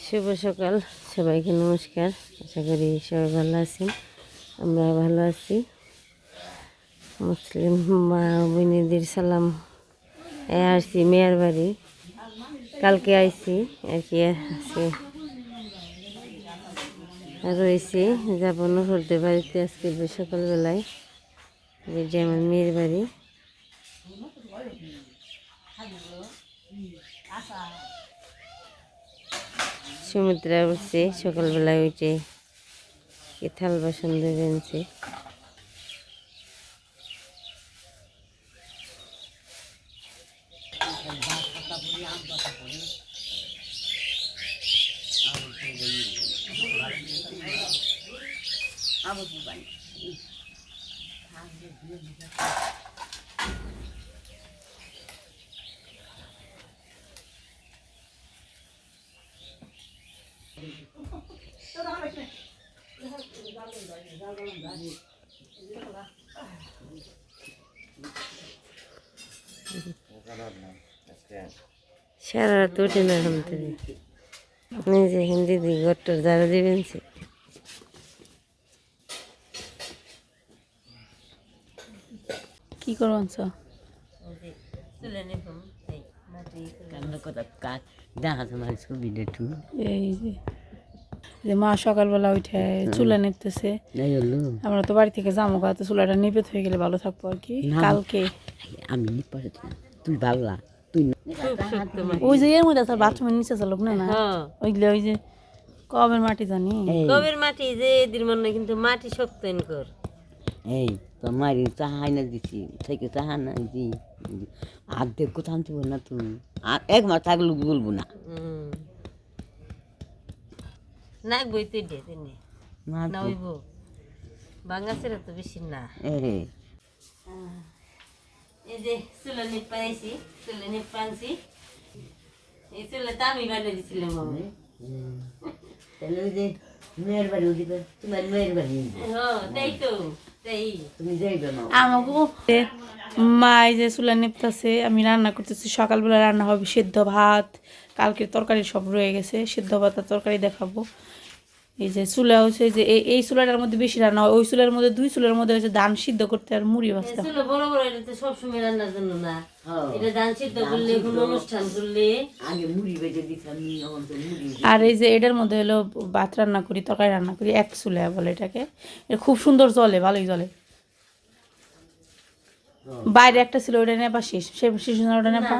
শুভ সকাল সবাইকে নমস্কার। আশা করি সবাই ভালো আছেন, আমরা ভালো আছি। মুসলিম মা বোনেদের সালাম। আসছি মেয়ের বাড়ি, কালকে আইছি আর কি, আজকে রয়েছি, যাবো নুরদের বাড়িতে আজকে সকালবেলায়। যে আমার মেয়ের বাড়ি। সমুদ্রে উঠছে সকালবেলায়, উঠে থাল বাসন ধরে আনছে। সারা রাত উঠে না ঘুম থেকে, নিজে দিদি ঘরটার ঝাড়ু দিবেন। কি করো এই যে মা সকালবেলা উঠে চুলা নিপতেছে। আমরা তো বাড়ি থেকে যাবো, তো চুলাটা নিপে হয়ে গেলে ভালো থাকবো আর কি। কালকে আমি তুই ভাবলা তুই ওই যে এর মধ্যে বাথরুমের নিচে চালুক না না ওইগুলো, ওই যে কবের মাটি জানি, কবের মাটি যে এদের মনে, কিন্তু মাটি শক্ত কর। এই তো মারি চাহাই না দিছি থেকে চাহা না দি আর দেখ কোথা আনতে না তুমি, আর এক মাস থাকলে বলবো না না বই তুই দে তিনি না হইব বাঙাছের তো বেশি না। এই যে চুলা নিপাইছি, চুলা নিপানছি, এই চুলাটা আমি বানিয়ে দিছিলাম। আমি তাহলে ওই যে মেয়ের বাড়ি ওদিকে তোমার মেয়ের বাড়ি, হ্যাঁ তাই তো, তাই তুমি যাইবে না আমাকে মা এই যে চুলা নিপতেছে, আমি রান্না করতেছি। সকালবেলা রান্না হবে সেদ্ধ ভাত, কালকের তরকারি সব রয়ে গেছে, সেদ্ধ ভাত আর তরকারি দেখাবো। এই যে চুলা হচ্ছে যে এই চুলাটার মধ্যে বেশি রান্না হয়, ওই চুলার মধ্যে দুই চুলার মধ্যে হচ্ছে ধান সিদ্ধ করতে আর মুড়ি ভাজতে। চুলা বড় বড়, এটা তো সবসময় রান্নার জন্য না, এটা ধান সিদ্ধ করলে কোনো অনুষ্ঠান করলে আগে মুড়ি বেজে দিতাম। আর এই যে এটার মধ্যে হলো ভাত রান্না করি, তরকারি রান্না করি, এক চুলা বলে এটাকে। এটা খুব সুন্দর জলে, ভালোই জলে। বাইরে একটা ছিল, ওটা নেপা শেষ, শেষ ওটা নেপা।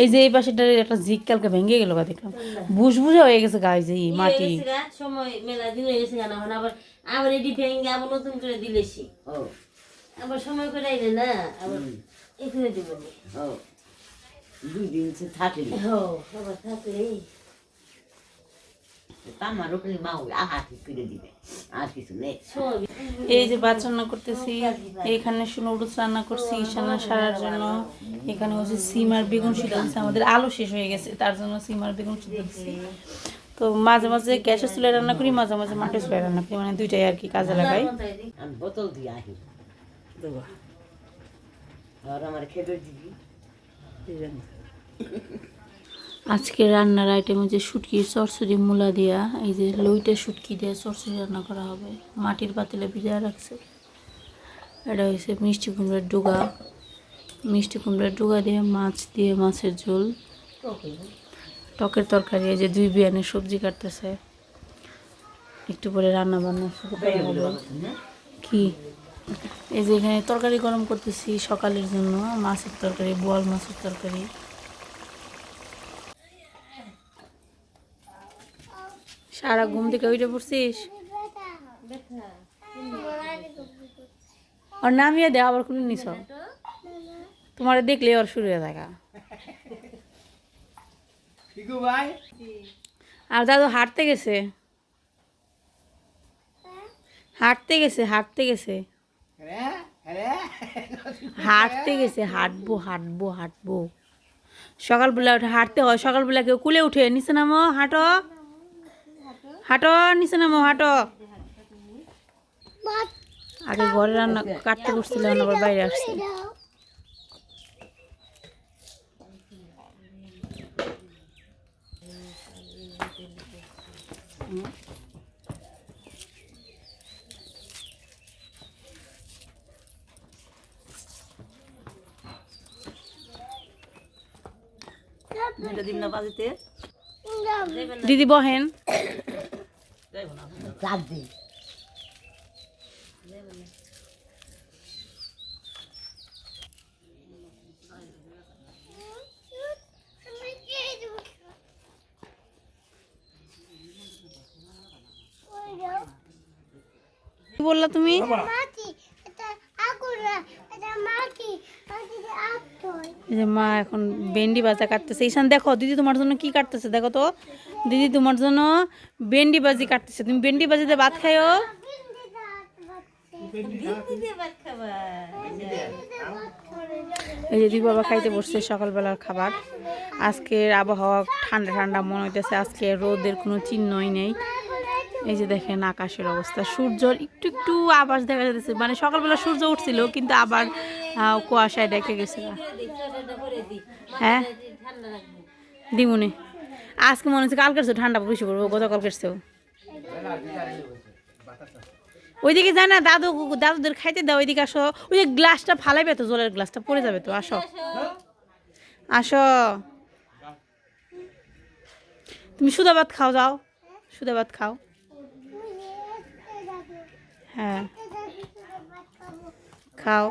এই যে এই পাশেটা একটা জিক কালকে ভেঙে গেল, দেখলাম বুঝ বুঝা হয়ে গেছে গায়ে, যে মাটি সময় মেলা দিন হয়ে গেছে, আবার আবার এটি ভেঙে আবার নতুন করে দিলেছি, আবার সময় করে আইলে না, আবার এখানে দিব দুই দিন থাকলে আবার থাকলে এই যে ভাত রান্না করতেছি, এখানে নুডলস রান্না করছি ঈশানা সারার জন্য। এখানে হচ্ছে সিম আর বেগুন সিদ্ধ দিচ্ছি, আমাদের আলু শেষ হয়ে গেছে, তার জন্য সিম আর বেগুন সিদ্ধ দিচ্ছি। তো মাঝে মাঝে গ্যাসের চুলায় রান্না করি, মাঝে মাঝে মাটির চুলায় রান্না করি, মানে দুইটাই আর কি কাজে লাগাই। বোতল দিয়ে আহি আমার খেতে দিবি। আজকে রান্নার আইটেম হচ্ছে শুটকির চরচড়ি মূলা দিয়া, এই যে লইটা শুটকি দিয়ে চরচড়ি রান্না করা হবে, মাটির পাতিলে ভিজা রাখছে। এটা হচ্ছে মিষ্টি কুমড়ার ডুগা, মিষ্টি কুমড়ার ডুগা দিয়ে মাছ দিয়ে মাছের ঝোল, টকের তরকারি। এই যে দুই বিয়ানের সবজি কাটতেছে, একটু পরে রান্না বান্না শুরু করা হবে। কি এই যে এখানে তরকারি গরম করতেছি সকালের জন্য, মাছের তরকারি, বোয়াল মাছের তরকারি। সারা ঘুম থেকে ওইটা পড়ছিস, আর নামিয়ে দে, আবার খুলে নিস, তোমার দেখলে ওর শুরু হয়ে থাকা। আর দাদু হাঁটতে গেছে, হাঁটতে গেছে, হাঁটতে গেছে, হাঁটতে গেছে, হাঁটবো হাঁটবো হাঁটবো। সকালবেলা উঠে হাঁটতে হয়, সকালবেলা কেউ কুলে উঠে নিচে নামো, হাঁটো হাঁটো, নিচে নামো হাঁটো। আগে ঘরে রান্না কাটতে বসছিলাম, আবার বাইরে আসছে। দিদি বহেন চাপ দি কি বললা তুমি? এই যে মা এখন ভেন্ডি ভাজা কাটতেছে। ঈশান দেখো দিদি তোমার জন্য কি কাটতেছে, দেখো তো দিদি তোমার জন্য ভেন্ডি ভাজি কাটতেছে। তুমি ভেন্ডি ভাজিতে ভাত খাইও। এই যে দিদি বাবা খাইতে বসছে সকালবেলার খাবার। আজকের আবহাওয়া ঠান্ডা ঠান্ডা মনে হইতেছে, আজকে রোদের কোনো চিহ্নই নেই। এই যে দেখেন আকাশের অবস্থা, সূর্যর একটু একটু আভাস দেখা যাচ্ছে, মানে সকালবেলা সূর্য উঠছিল কিন্তু আবার কুয়াশায় ডেকে গেছে। হ্যাঁ দিমুনে আজকে মনে হচ্ছে কালকের ঠান্ডা বেশি পড়বো, গতকালকের চেয়েও। ওইদিকে যায় না দাদুদের খাইতে দাও, ওইদিকে আসো। ওই যে গ্লাসটা ফালাইবে তো, জলের গ্লাসটা পড়ে যাবে তো, আসো আসো। তুমি সুদা ভাত খাও, যাও সুদা ভাত খাও। হ্যাঁ খাও।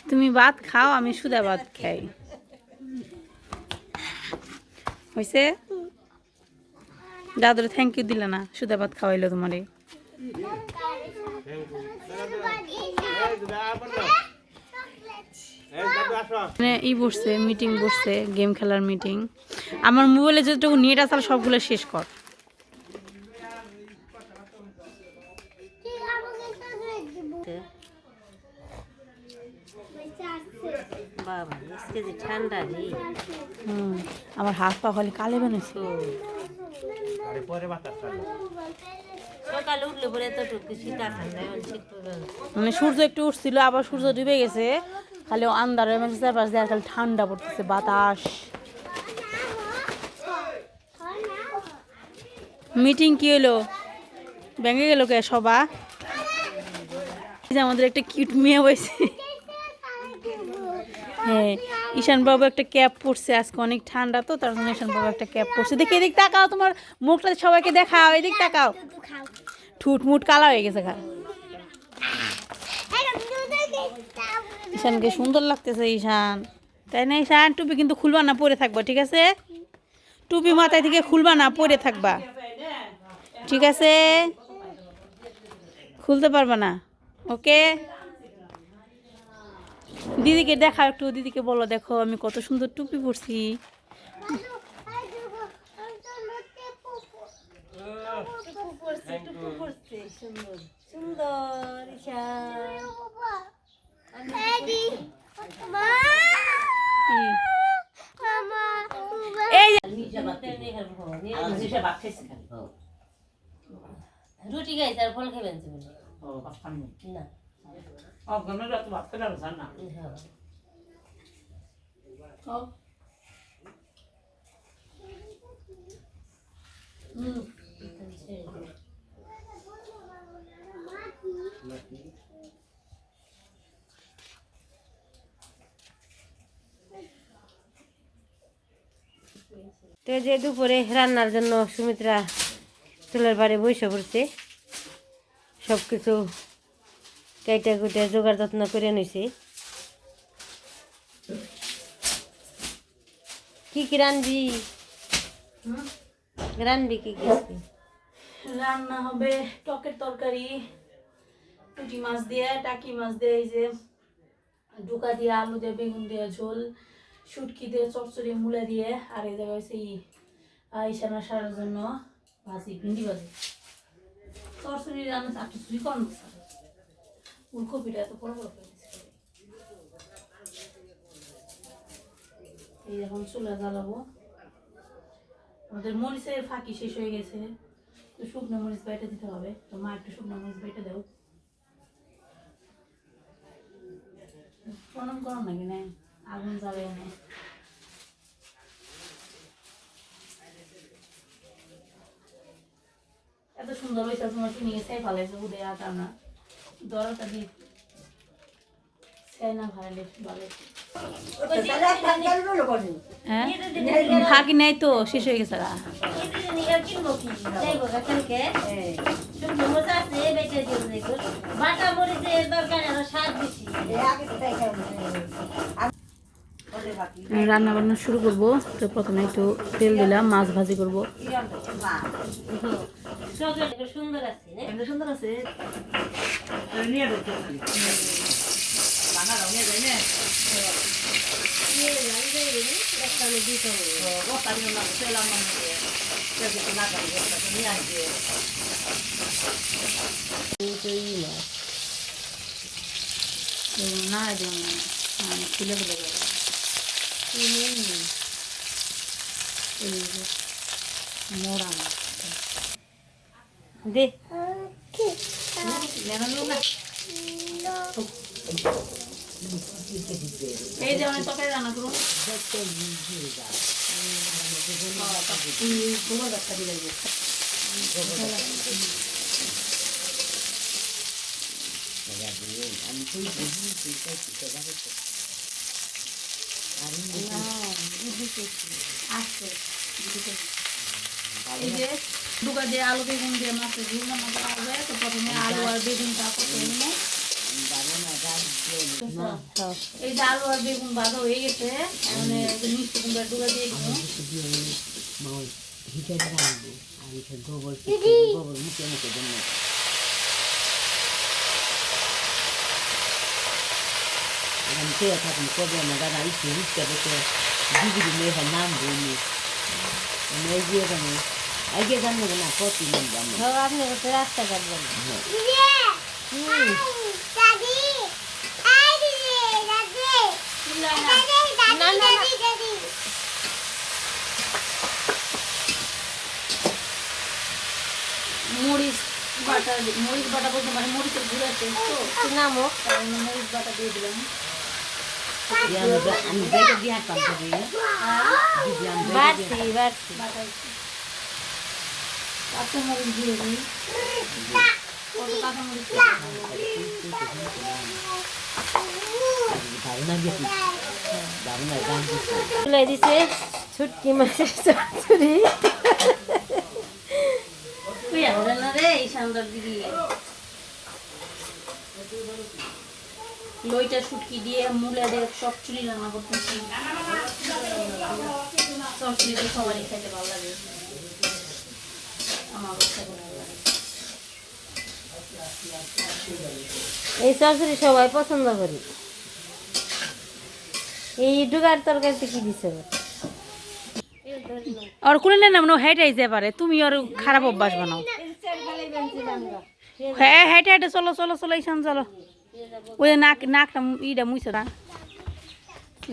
তুমি ভাত খাও, আমি সুদা ভাত খাই। হয়েছে? দাদুরে থ্যাংক ইউ দিলে না, সুদা ভাত খাওয়াইলো তোমারে। বসছে মিটিং, বসছে গেম খেলার মিটিং। আমার মোবাইলে যতটুকু নেট আছে সবগুলো শেষ কর। আমার হাত পা খালি কালে বানাইছে। মানে সূর্য একটু উঠছিল, আবার সূর্য ডুবে গেছে, খালি আন্ধারে চারপাশ দিয়ে খালি ঠান্ডা পড়তেছে, বাতাস। মিটিং কি হলো, ভেঙে গেল কে সবা? আমাদের একটা কিউট মেয়ে হয়েছে। হ্যাঁ ঈশান বাবু একটা ক্যাপ পরছে, আজকে অনেক ঠান্ডা তো তার জন্য ঈশান বাবু একটা ক্যাপ পরছে। দেখি এদিক তাকাও, তোমার মুখটা সবাইকে দেখাও, এদিক তাকাও। ঠুট মুট কালা হয়ে গেছে খা। ঈশানকে সুন্দর লাগতেছে ঈশান, তাই না ঈশান? টুপি কিন্তু খুলবা না, পরে থাকবা, ঠিক আছে? টুপি মাথায় থেকে খুলবা না, পরে থাকবা, ঠিক আছে? খুলতে পারবা না, ওকে? দিদিকে দেখা একটু, দিদিকে বলো দেখো আমি কত সুন্দর টুপি পরছি। রুটি খাইছে আর ফল খাবেন না? তো যে দুপুরে রান্নার জন্য সুমিত্রা চুলের বাড়ি বসে পড়ছে, সব কিছু কেটে কুটে জোগাড় যত্ন করে নিছি। কি কি রানবি? রানবি কি কি? রান্না হবে টকের তরকারি, পুঁটি মাছ দিয়ে, টাকি মাছ দিয়ে, এই যে ডুকা দিয়ে, আলু দিয়ে, বেগুন দিয়ে ঝোল, শুটকি দিয়ে চচ্চড়ি, মূলা দিয়ে, আর এই জায়গায় হচ্ছে ঈশানা সারার জন্য ভাজি, ভিন্ডি ভাজি, চচ্চড়ি রান্না। একটু চুরি কর, ফুলকপিটা এত বড় বড় করে দিচ্ছে। এই এখন চুলা জ্বালাবো। আমাদের মরিচের ফাঁকি শেষ হয়ে গেছে, তো শুকনো মরিচ বাইটে দিতে হবে। তো মা একটু শুকনো মরিচ বাইটে দাও। করো নাকি না আগুন জ্বালে না এত সুন্দর হয়েছে তোমার কি নিয়ে চাই ভালো উদে আটা না দরটা দিয়ে চাই না ভালো ভালো হ্যাঁ থাকি নাই তো শেষ হয়ে গেছে রান্না বান্না শুরু করবো তো প্রথমে একটু তেল দিলাম মাছ ভাজি করবো সুন্দর আছে সুন্দর আছে না খুলে ফেলে যাবে মোড়া দে এই যে আমি তরকারি রান্না করুন এই যে দুগা দিয়ে আলু বেগুন দিয়ে মাছের ঝোল রান্না করা হবে তো প্রথমে আলু আর বেগুনটা প্রথমে এই যে আলু আর বেগুন বাঁধা হয়ে গেছে মানে মিষ্টি কুমড়া ডুবা দিয়ে গোবর মুখে মুখে জন্য আমি খেয়ে থাকুন কবে আমার দাদা ইচ্ছে রিক্সা দেখে দিদি মেয়েটার নাম বলি মেয়ে গিয়ে জানি আগে জানবো না কত নাম জানবো আপনি রাস্তা কাটবেন মরিচ বাটা বলতে মানে মরিচের গুঁড়ো আছে তো নামো মরিচ বাটা দিয়ে দিলাম আমি বেটে দিয়ে হাঁটতাম বাড়ছি কাঁচা মরিচ দিয়ে দিই কত কাঁচা মরিচ তুলে দিছে ছুটকি মাছের চচ্চড়ি লইটা শুটকি দিয়ে মূলা দিয়ে চচ্চড়ি রান্না করতেছি চচ্চড়ি তো সবারই খেতে ভালো লাগে আমার খেতে ভালো লাগে এই চচ্চড়ি সবাই পছন্দ করি এই ডুগার তরকারিতে কি দিছে আর কোনে না মনে হেঁটাই যেতে পারে তুমি আর খারাপ অভ্যাস বানাও হ্যাঁ হেঁটে হেঁটে চলো চলো চলো ঈশান চলো ওই নাকটা ইটা মুছে না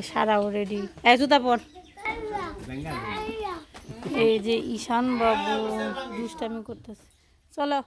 সারাও রেডি জুতা পর এই যে ঈশান বাবু দুষ্টামি করতেছে চলো